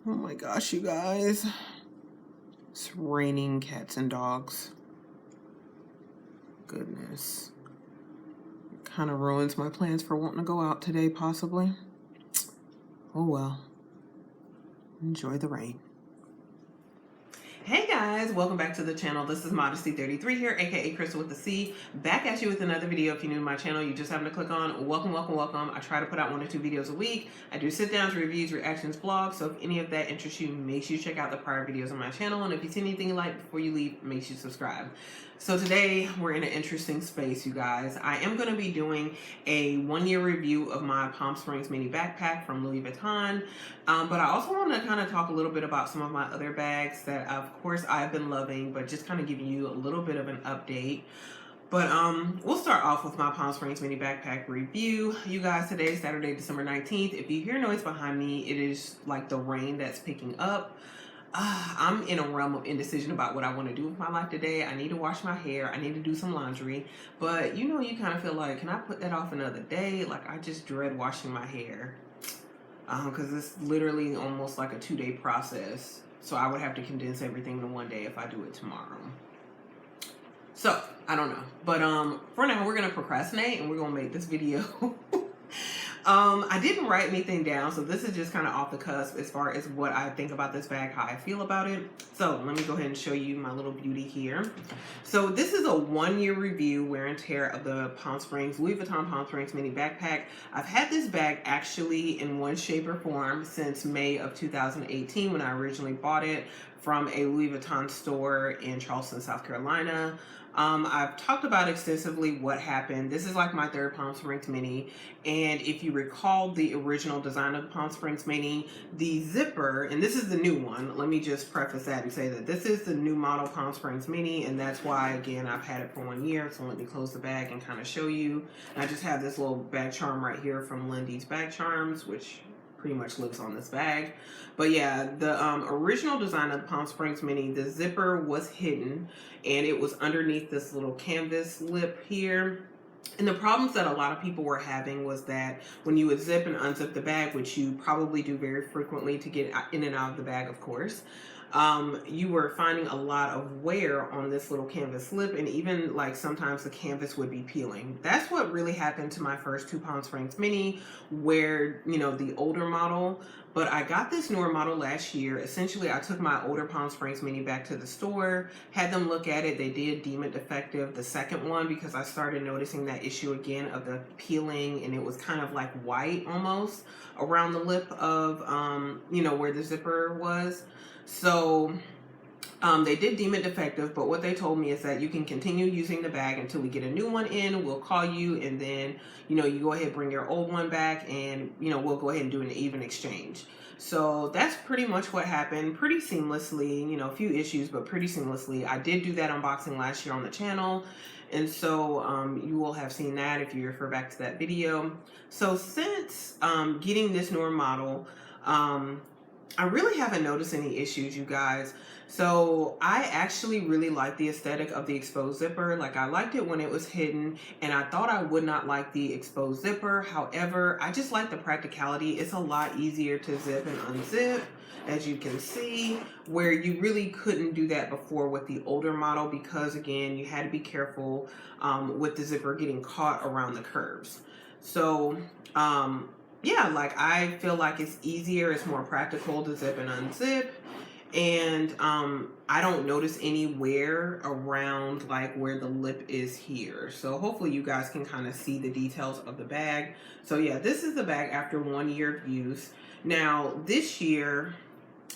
Oh my gosh, you guys. It's raining cats and dogs. Goodness. Kind of ruins my plans for wanting to go out today, possibly. Oh well. Enjoy the rain. Hey guys, welcome back to the channel. This is Modesty33 here, aka Crystal with the C, back at you with another video. If you're new to my channel, you just happen to click on welcome. I try to put out 1 or 2 videos a week. I do sit downs, reviews, reactions, vlogs, so if any of that interests you, make sure you check out the prior videos on my channel, and if you see anything you like before you leave, make sure you subscribe. So today we're in an interesting space, you guys. I am going to be doing a 1-year review of my Palm Springs mini backpack from Louis Vuitton, but I also want to kind of talk a little bit about some of my other bags that of course I've been loving, but just kind of giving you a little bit of an update. But we'll start off with my Palm Springs mini backpack review. You guys, today is Saturday, December 19th. If you hear noise behind me, it is like the rain that's picking up. I'm in a realm of indecision about what I want to do with my life today. I need to wash my hair. I need to do some laundry. But you know, you kind of feel like, can I put that off another day? Like, I just dread washing my hair. Because it's literally almost like a 2-day process. So I would have to condense everything in 1 day if I do it tomorrow. So, I don't know. But for now, we're going to procrastinate and we're going to make this video. I didn't write anything down, so this is just kind of off the cusp as far as what I think about this bag, how I feel about it. So let me go ahead and show you my little beauty here. So this is a 1-year review, wear and tear of the Louis Vuitton Palm Springs mini backpack. I've had this bag actually in one shape or form since May of 2018 when I originally bought it from a Louis Vuitton store in Charleston, South Carolina. I've talked about extensively what happened. This is like my 3rd Palm Springs mini, and if you recall the original design of the Palm Springs mini, the zipper, and this is the new one, let me just preface that and say that this is the new model Palm Springs mini, and that's why, again, I've had it for 1 year. So let me close the bag and kind of show you. I just have this little bag charm right here from Lindy's Bag Charms, which pretty much lives on this bag. But yeah, the original design of the Palm Springs mini, the zipper was hidden and it was underneath this little canvas lip here. And the problems that a lot of people were having was that when you would zip and unzip the bag, which you probably do very frequently to get in and out of the bag, of course, you were finding a lot of wear on this little canvas lip, and even like sometimes the canvas would be peeling. That's what really happened to my first 2 Palm Springs mini, where, you know, the older model. But I got this newer model last year. Essentially, I took my older Palm Springs mini back to the store, had them look at it. They did deem it defective, the second one, because I started noticing that issue again of the peeling, and it was kind of like white almost around the lip of, you know, where the zipper was. So they did deem it defective, but what they told me is that you can continue using the bag until we get a new one in. We'll call you, and then, you know, you go ahead and bring your old one back, and, you know, we'll go ahead and do an even exchange. So that's pretty much what happened, pretty seamlessly. You know, a few issues, but pretty seamlessly. I did do that unboxing last year on the channel, and so you will have seen that if you refer back to that video. So since getting this newer model, I really haven't noticed any issues, you guys. So I actually really like the aesthetic of the exposed zipper. Like, I liked it when it was hidden, and I thought I would not like the exposed zipper. However, I just like the practicality. It's a lot easier to zip and unzip, as you can see, where you really couldn't do that before with the older model, because again, you had to be careful with the zipper getting caught around the curves. So yeah, like, I feel like it's easier, it's more practical to zip and unzip, and I don't notice any wear around like where the lip is here. So hopefully you guys can kind of see the details of the bag. So yeah, this is the bag after 1 year of use. Now this year,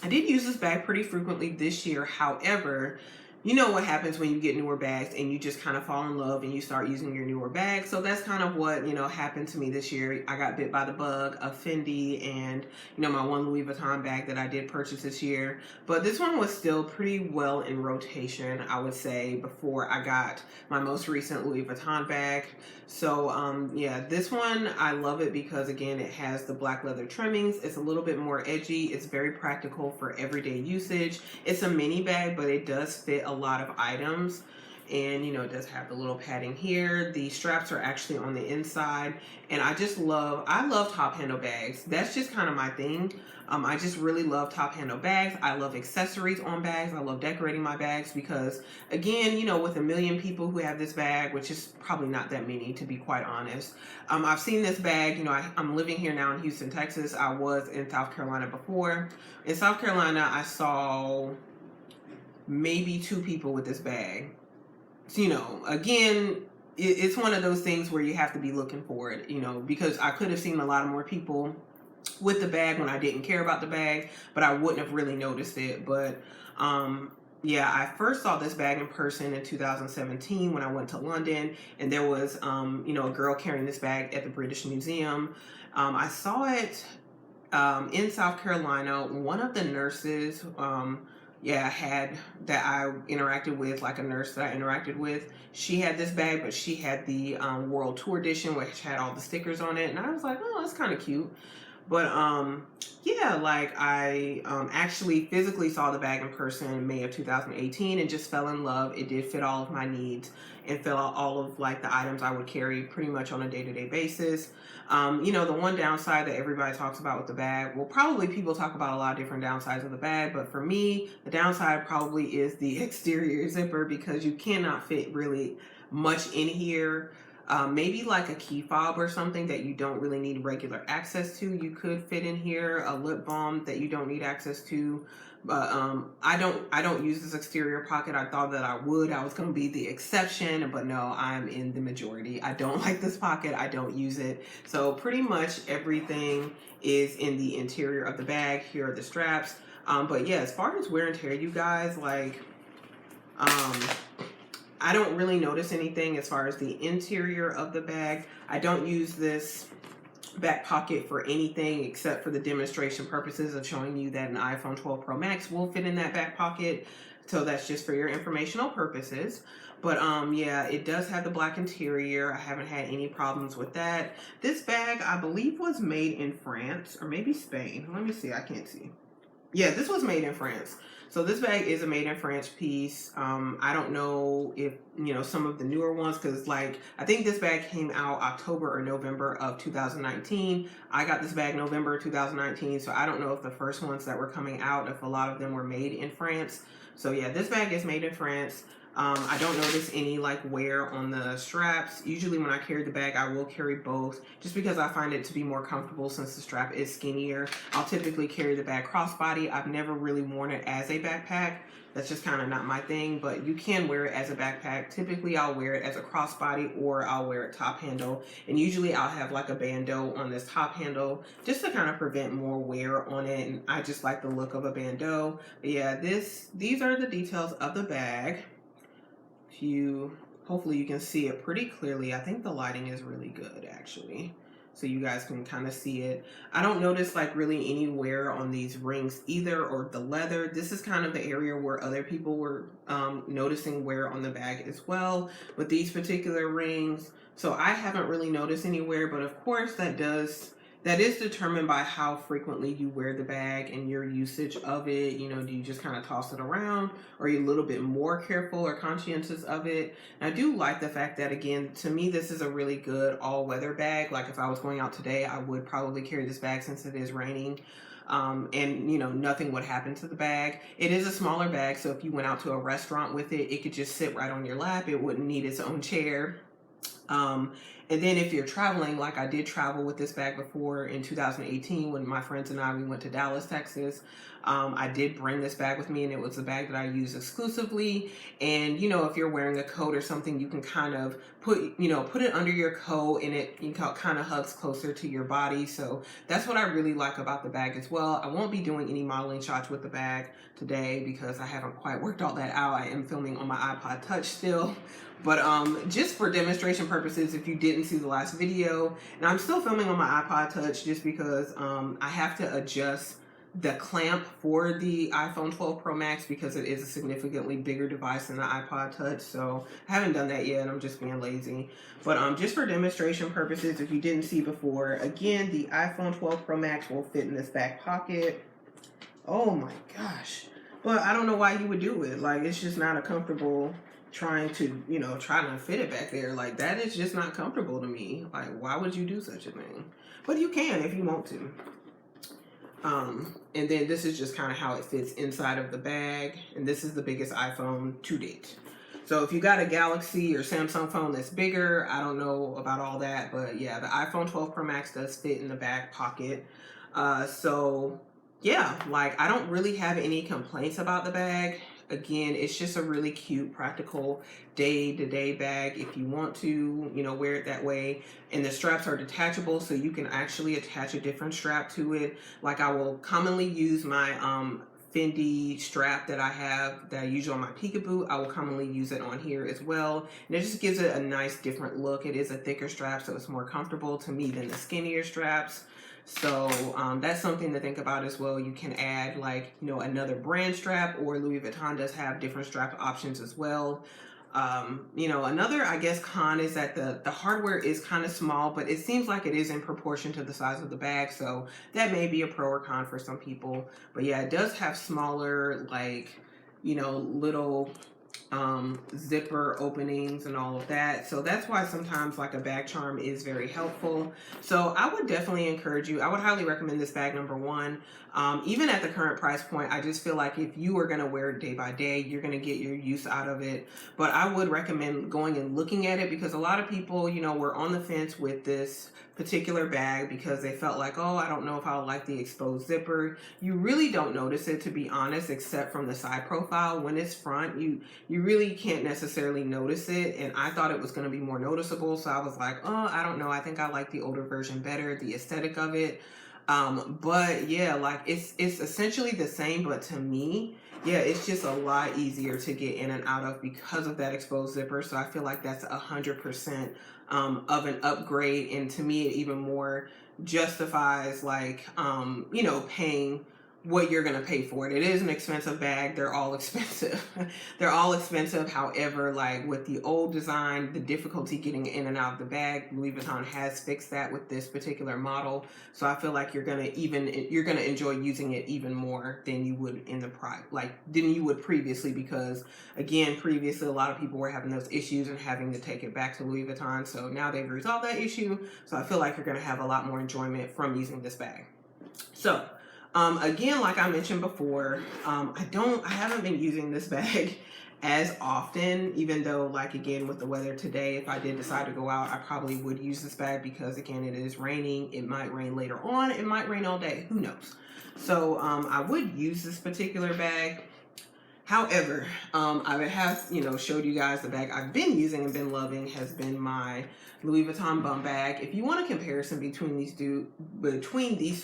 I did use this bag pretty frequently this year. However, you know what happens when you get newer bags and you just kind of fall in love and you start using your newer bags. So that's kind of what, you know, happened to me this year. I got bit by the bug of FENDI and, you know, my one Louis Vuitton bag that I did purchase this year. But this one was still pretty well in rotation, I would say, before I got my most recent Louis Vuitton bag. So yeah, this one, I love it because, again, it has the black leather trimmings. It's a little bit more edgy. It's very practical for everyday usage. It's a mini bag, but it does fit a lot of items. And you know, it does have the little padding here. The straps are actually on the inside, and I love top handle bags. That's just kind of my thing. I just really love top handle bags. I love accessories on bags. I love decorating my bags because, again, you know, with 1 million people who have this bag, which is probably not that many to be quite honest, I've seen this bag. You know, I'm living here now in Houston, Texas. I was in South Carolina before. In South Carolina, I saw maybe 2 people with this bag. So, you know, again, it's one of those things where you have to be looking for it, you know, because I could have seen a lot more people with the bag when I didn't care about the bag, but I wouldn't have really noticed it. But yeah, I first saw this bag in person in 2017 when I went to London, and there was you know, a girl carrying this bag at the British Museum. I saw it in South Carolina. One of the nurses had that I interacted with, like a nurse that I interacted with, she had this bag, but she had the World Tour edition, which had all the stickers on it, and I was like, oh, that's kind of cute. But yeah, like I actually physically saw the bag in person in May of 2018 and just fell in love. It did fit all of my needs and fill out all of like the items I would carry pretty much on a day-to-day basis. You know, the one downside that everybody talks about with the bag, well, probably people talk about a lot of different downsides of the bag, but for me, the downside probably is the exterior zipper, because you cannot fit really much in here. Maybe like a key fob or something that you don't really need regular access to, you could fit in here. A lip balm that you don't need access to. But I don't use this exterior pocket. I thought that I would. I was going to be the exception, but no, I'm in the majority. I don't like this pocket. I don't use it. So pretty much everything is in the interior of the bag. Here are the straps. But yeah, as far as wear and tear, you guys, like I don't really notice anything as far as the interior of the bag. I don't use this back pocket for anything except for the demonstration purposes of showing you that an iPhone 12 Pro Max will fit in that back pocket. So that's just for your informational purposes. But yeah, it does have the black interior. I haven't had any problems with that. This bag, I believe, was made in France or maybe Spain. Let me see, I can't see. Yeah, this was made in France. So this bag is a made in France piece. I don't know if, you know, some of the newer ones, because like, I think this bag came out October or November of 2019. I got this bag November 2019. So I don't know if the first ones that were coming out, if a lot of them were made in France. So yeah, this bag is made in France. I don't notice any like wear on the straps. Usually when I carry the bag, I will carry both just because I find it to be more comfortable since the strap is skinnier. I'll typically carry the bag crossbody. I've never really worn it as a backpack. That's just kind of not my thing, but you can wear it as a backpack. Typically I'll wear it as a crossbody or I'll wear it top handle. And usually I'll have like a bandeau on this top handle just to kind of prevent more wear on it. And I just like the look of a bandeau. But yeah, these are the details of the bag. Hopefully you can see it pretty clearly. I think the lighting is really good actually, so you guys can kind of see it. I don't notice like really any wear on these rings either, or the leather. This is kind of the area where other people were noticing wear on the bag as well with these particular rings. So I haven't really noticed any wear, but of course that is determined by how frequently you wear the bag and your usage of it. You know, do you just kind of toss it around, or are you a little bit more careful or conscientious of it? And I do like the fact that, again, to me, this is a really good all-weather bag. Like if I was going out today, I would probably carry this bag since it is raining. And you know, nothing would happen to the bag. It is a smaller bag, so if you went out to a restaurant with it, it could just sit right on your lap. It wouldn't need its own chair. And then if you're traveling, like I did travel with this bag before in 2018 when my friends and we went to Dallas, Texas. I did bring this bag with me, and it was a bag that I use exclusively. And, you know, if you're wearing a coat or something, you can kind of put it under your coat, and it kind of hugs closer to your body. So that's what I really like about the bag as well. I won't be doing any modeling shots with the bag today because I haven't quite worked all that out. I am filming on my iPod Touch still. But just for demonstration purposes, if you didn't see the last video, and I'm still filming on my iPod Touch just because I have to adjust the clamp for the iPhone 12 Pro Max because it is a significantly bigger device than the iPod Touch. So I haven't done that yet. I'm just being lazy. But just for demonstration purposes, if you didn't see before, again, the iPhone 12 Pro Max will fit in this back pocket. Oh my gosh. But I don't know why you would do it. Like, it's just not a comfortable trying to, you know, trying to fit it back there. Like, that is just not comfortable to me. Like, why would you do such a thing? But you can if you want to. And then this is just kind of how it fits inside of the bag. And this is the biggest iPhone to date. So if you got a Galaxy or Samsung phone that's bigger, I don't know about all that. But yeah, the iPhone 12 Pro Max does fit in the back pocket. So yeah, like, I don't really have any complaints about the bag. Again, it's just a really cute, practical day-to-day bag if you want to, you know, wear it that way. And the straps are detachable, so you can actually attach a different strap to it. Like, I will commonly use my FENDI strap that I use on my Peekaboo. I will commonly use it on here as well. And it just gives it a nice different look. It is a thicker strap, so it's more comfortable to me than the skinnier straps. So that's something to think about as well. You can add, like, you know, another brand strap, or Louis Vuitton does have different strap options as well. You know, another, I guess, con is that the hardware is kind of small, but it seems like it is in proportion to the size of the bag. So that may be a pro or con for some people. But yeah, it does have smaller, like, you know, little zipper openings and all of that. So that's why sometimes, like, a bag charm is very helpful. So I would definitely encourage you. I would highly recommend this bag, number one. Even at the current price point, I just feel like if you are going to wear it day by day, you're going to get your use out of it. But I would recommend going and looking at it, because a lot of people, you know, were on the fence with this particular bag because they felt like, oh, I don't know if I like the exposed zipper. You really don't notice it, to be honest, except from the side profile. When it's front, you really can't necessarily notice it, and I thought it was going to be more noticeable, so I was like, oh, I don't know, I think I like the older version better, the aesthetic of it. But yeah, like, it's essentially the same, but to me, yeah, it's just a lot easier to get in and out of because of that exposed zipper. So I feel like that's 100% of an upgrade, and to me it even more justifies, like, you know, paying what you're going to pay for it. It is an expensive bag. They're all expensive. They're all expensive. However, like, with the old design, the difficulty getting in and out of the bag, Louis Vuitton has fixed that with this particular model. So I feel like you're going to enjoy using it even more than you would than you would previously, because again, previously a lot of people were having those issues and having to take it back to Louis Vuitton. So now they've resolved that issue. So I feel like you're going to have a lot more enjoyment from using this bag. So again, like I mentioned before, I haven't been using this bag as often, even though, like, again, with the weather today, if I did decide to go out, I probably would use this bag, because again, it is raining. It might rain later on. It might rain all day. Who knows? So I would use this particular bag. However, I have, you know, showed you guys the bag I've been using and been loving has been my Louis Vuitton Bum Bag. If you want a comparison between these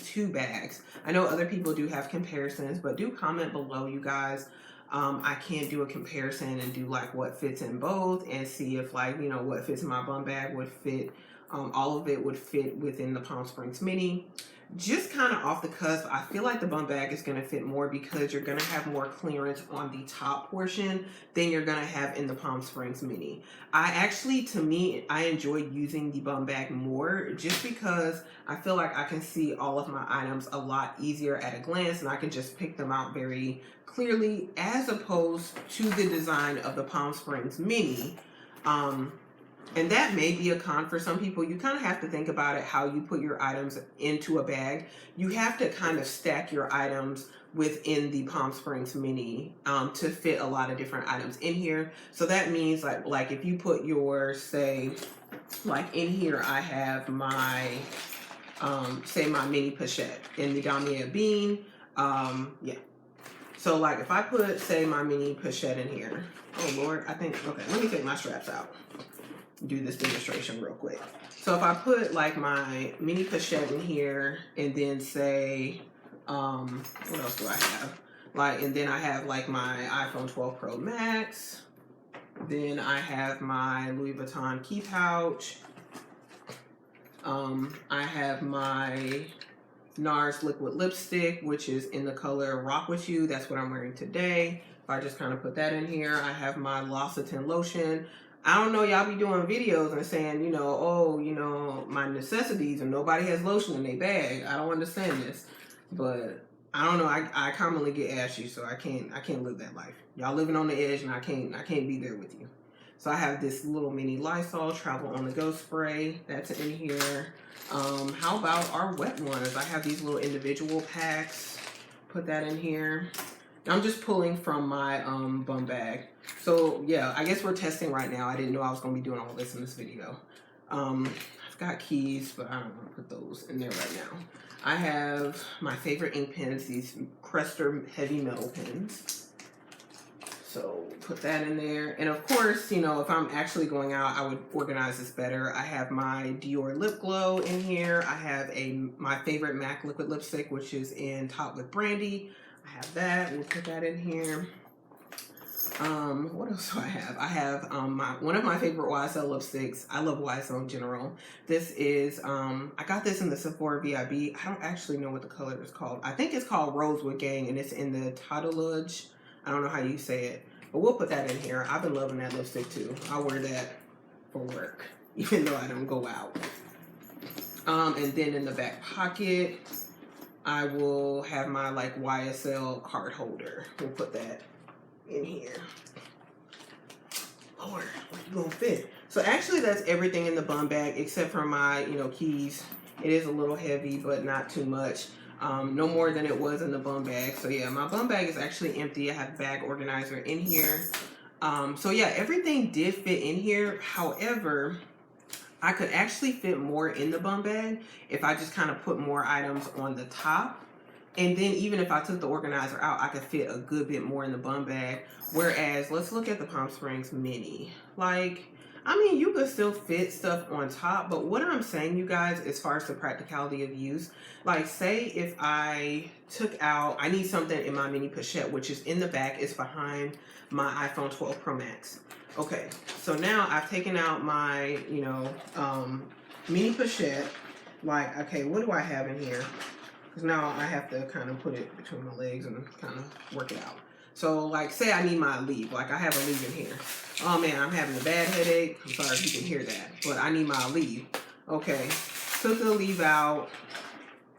two bags, I know other people do have comparisons, but do comment below, you guys. I can do a comparison and do, like, what fits in both, and see if, like, you know, what fits in my bum bag would fit. All of it would fit within the Palm Springs Mini. Just kind of off the cusp, I feel like the bum bag is going to fit more, because you're going to have more clearance on the top portion than you're going to have in the Palm Springs Mini. To me, I enjoy using the bum bag more, just because I feel like I can see all of my items a lot easier at a glance, and I can just pick them out very clearly, as opposed to the design of the Palm Springs Mini. And that may be a con for some people. You kind of have to think about it, how you put your items into a bag. You have to kind of stack your items within the Palm Springs Mini to fit a lot of different items in here. So that means, like if you put your, say, like in here, I have my, say, my mini pochette in the Damier Bean. Yeah. So, like, if I put, say, my mini pochette in here. Oh, Lord, okay, let me take my straps out. Do this demonstration real quick. So if I put, like, my mini pochette in here, and then say, what else do I have? Like, and then I have, like, my iPhone 12 Pro Max. Then I have my Louis Vuitton key pouch. I have my NARS liquid lipstick, which is in the color Rock With You. That's what I'm wearing today. If I just kind of put that in here, I have my L'Occitane lotion. I don't know, y'all be doing videos and saying, you know, oh, you know, my necessities, and nobody has lotion in their bag. I don't understand this, but I don't know. I commonly get ashy, so I can't live that life. Y'all living on the edge, and I can't be there with you. So I have this little mini Lysol Travel on the Go spray that's in here. How about our wet ones? I have these little individual packs. Put that in here. I'm just pulling from my bum bag. So yeah, I guess we're testing right now. I didn't know I was gonna be doing all this in this video. I've got keys, but I don't want to put those in there right now. I have my favorite ink pens, these Crester heavy metal pens. So put that in there. And of course, you know, if I'm actually going out, I would organize this better. I have my Dior lip glow in here. I have my favorite MAC liquid lipstick, which is in Top with Brandy. I have that. We'll put that in here. What else do I have? I have one of my favorite YSL lipsticks. I love YSL in general. This is I got this in the Sephora VIB. I don't actually know what the color is called. I think it's called Rosewood Gang, and it's in the Tattletudge. I don't know how you say it, but we'll put that in here. I've been loving that lipstick too. I wear that for work, even though I don't go out. And then in the back pocket, I will have my like YSL card holder. We'll put that in here. Lord, where you gonna fit? So actually that's everything in the bum bag except for my, you know, keys. It is a little heavy, but not too much. No more than it was in the bum bag. So yeah, my bum bag is actually empty. I have a bag organizer in here. So yeah, everything did fit in here. However, I could actually fit more in the bum bag if I just kind of put more items on the top. And then even if I took the organizer out, I could fit a good bit more in the bum bag. Whereas, let's look at the Palm Springs Mini. Like, I mean, you could still fit stuff on top, but what I'm saying, you guys, as far as the practicality of use, like say if I took out, I need something in my mini pochette, which is in the back, it's behind my iPhone 12 Pro Max. Okay, so now I've taken out my, you know, mini pochette. Like, okay, what do I have in here? Because now I have to kind of put it between my legs and kind of work it out. So like say I need my leave, like I have a leave in here. Oh man, I'm having a bad headache. I'm sorry if you can hear that, but I need my leave. Okay, took the leave out.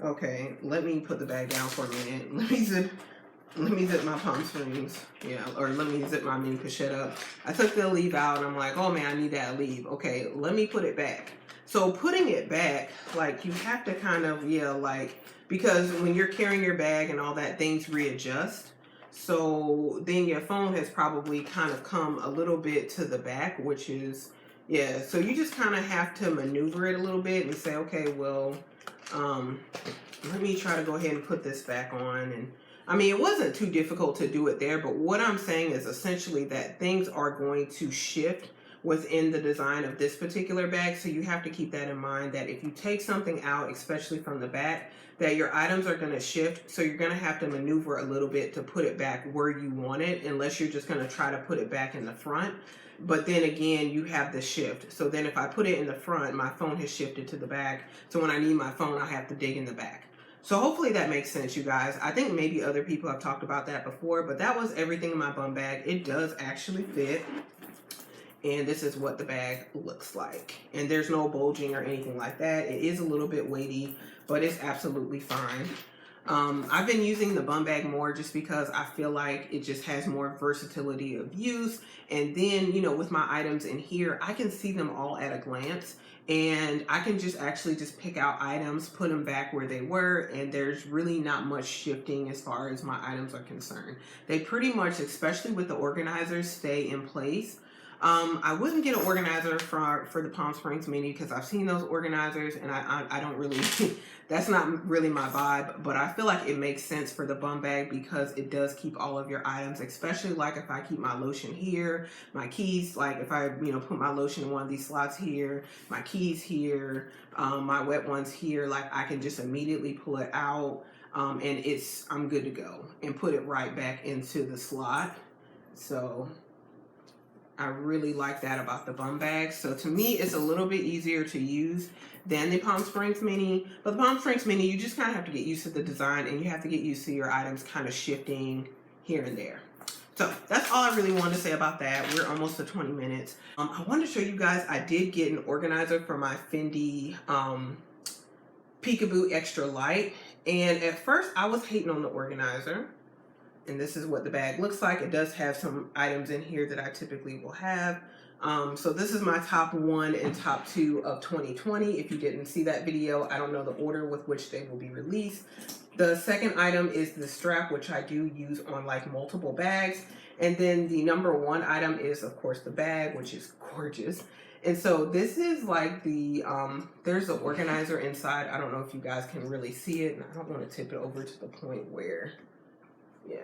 Okay, let me put the bag down for a minute. Let me zip my Palm Springs. Yeah, or let me zip my mini pochette up. I took the leave out and I'm like, oh man, I need that leave. Okay, let me put it back. So putting it back, like you have to kind of, yeah, like, because when you're carrying your bag and all that, things readjust. So then your phone has probably kind of come a little bit to the back, which is, yeah. So you just kind of have to maneuver it a little bit and say, okay, well, let me try to go ahead and put this back on. And I mean, it wasn't too difficult to do it there, but what I'm saying is essentially that things are going to shift within the design of this particular bag. So you have to keep that in mind, that if you take something out, especially from the back, that your items are going to shift. So you're going to have to maneuver a little bit to put it back where you want it, unless you're just going to try to put it back in the front. But then again, you have the shift. So then if I put it in the front, my phone has shifted to the back. So when I need my phone, I have to dig in the back. So hopefully that makes sense, you guys. I think maybe other people have talked about that before, but that was everything in my bum bag. It does actually fit. And this is what the bag looks like. And there's no bulging or anything like that. It is a little bit weighty, but it's absolutely fine. I've been using the bum bag more just because I feel like it just has more versatility of use. And then, you know, with my items in here, I can see them all at a glance. And I can just actually just pick out items, put them back where they were, and there's really not much shifting as far as my items are concerned. They pretty much, especially with the organizers, stay in place. I wouldn't get an organizer for the Palm Springs Mini because I've seen those organizers and I don't really, that's not really my vibe, but I feel like it makes sense for the bum bag because it does keep all of your items, especially like if I keep my lotion here, my keys, like if I, you know, put my lotion in one of these slots here, my keys here, my wet ones here, like I can just immediately pull it out and I'm good to go and put it right back into the slot. So I really like that about the bum bag. So to me, it's a little bit easier to use than the Palm Springs Mini. But the Palm Springs Mini, you just kind of have to get used to the design and you have to get used to your items kind of shifting here and there. So that's all I really wanted to say about that. We're almost to 20 minutes. I wanted to show you guys, I did get an organizer for my FENDI Peekaboo Extra Light. And at first I was hating on the organizer. And this is what the bag looks like. It does have some items in here that I typically will have. So this is my top 1 and top 2 of 2020. If you didn't see that video, I don't know the order with which they will be released. The second item is the strap, which I do use on like multiple bags. And then the number 1 item is, of course, the bag, which is gorgeous. And so this is like the, there's an organizer inside. I don't know if you guys can really see it. And I don't want to tip it over to the point where, yeah.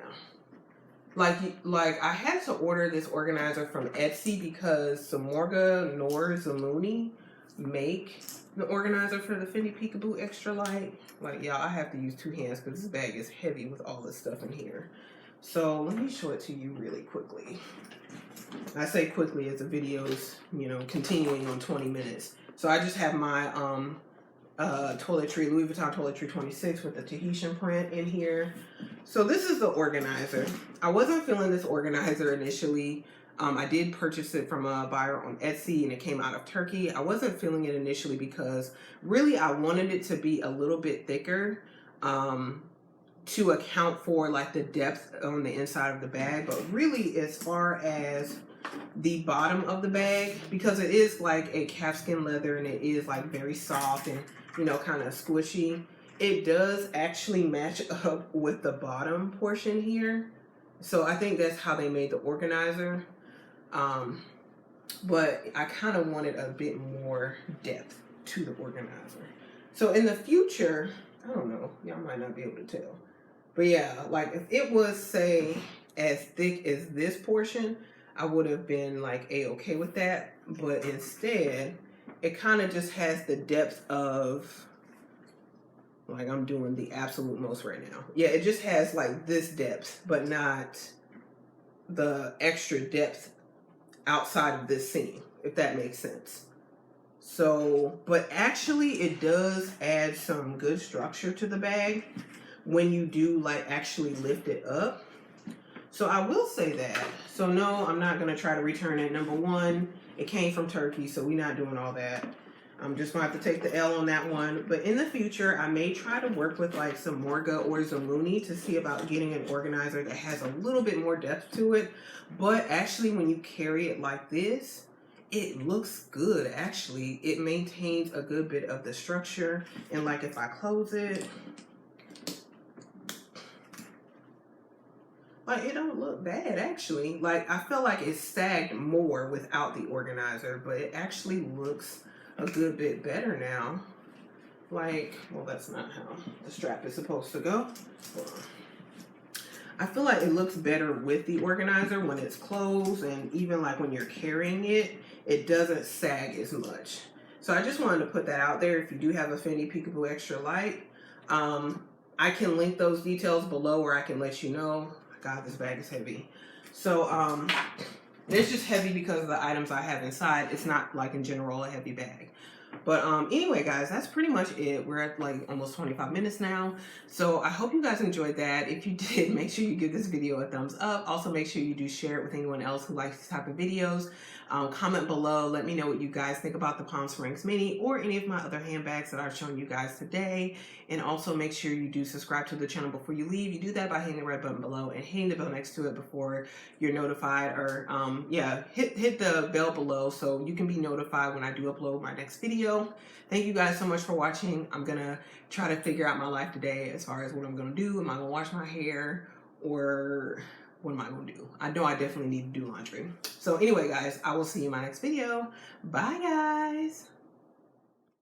Like I had to order this organizer from Etsy because Samorga nor Zamuni make the organizer for the Fendi Peekaboo Extra Light. Like, y'all, I have to use 2 hands because this bag is heavy with all this stuff in here. So let me show it to you really quickly. I say quickly as the video's, you know, continuing on 20 minutes. So I just have my toiletry, Louis Vuitton Toiletry 26 with the Tahitian print in here. So this is the organizer. I wasn't feeling this organizer initially. I did purchase it from a buyer on Etsy and it came out of Turkey. I wasn't feeling it initially because really I wanted it to be a little bit thicker to account for like the depth on the inside of the bag. But really, as far as the bottom of the bag, because it is like a calfskin leather and it is like very soft and, you know, kind of squishy, it does actually match up with the bottom portion here. So I think that's how they made the organizer. But I kind of wanted a bit more depth to the organizer. So in the future, I don't know, y'all might not be able to tell. But yeah, like if it was, say, as thick as this portion, I would have been like a-okay with that. But instead, it kind of just has the depth of, like I'm doing the absolute most right now. Yeah, it just has like this depth, but not the extra depth outside of this seam, if that makes sense. So, but actually it does add some good structure to the bag when you do like actually lift it up. So I will say that. So no, I'm not gonna try to return it. Number 1, it came from Turkey, so we're not doing all that. I'm just gonna have to take the L on that one. But in the future, I may try to work with like some Morga or Zamuni to see about getting an organizer that has a little bit more depth to it. But actually, when you carry it like this, it looks good. Actually, it maintains a good bit of the structure. And like if I close it, like it don't look bad actually. Like I feel like it sagged more without the organizer, but it actually looks a good bit better now. Like, well, that's not how the strap is supposed to go. Hold on. I feel like it looks better with the organizer when it's closed, and even like when you're carrying it, it doesn't sag as much. So I just wanted to put that out there. If you do have a Fendi Peekaboo Extra Light, I can link those details below, or I can let you know. God, this bag is heavy. So it's just heavy because of the items I have inside. It's not like in general a heavy bag. But anyway, guys, that's pretty much it. We're at like almost 25 minutes now. So I hope you guys enjoyed that. If you did, make sure you give this video a thumbs up. Also, make sure you do share it with anyone else who likes this type of videos. Comment below. Let me know what you guys think about the Palm Springs Mini or any of my other handbags that I've shown you guys today. And also make sure you do subscribe to the channel before you leave. You do that by hitting the red button below and hitting the bell next to it before you're notified, or yeah, hit the bell below so you can be notified when I do upload my next video. Thank you guys so much for watching. I'm gonna try to figure out my life today as far as what I'm gonna do. Am I gonna wash my hair, or what am I gonna do? I know I definitely need to do laundry. So anyway, guys, I will see you in my next video. Bye, guys.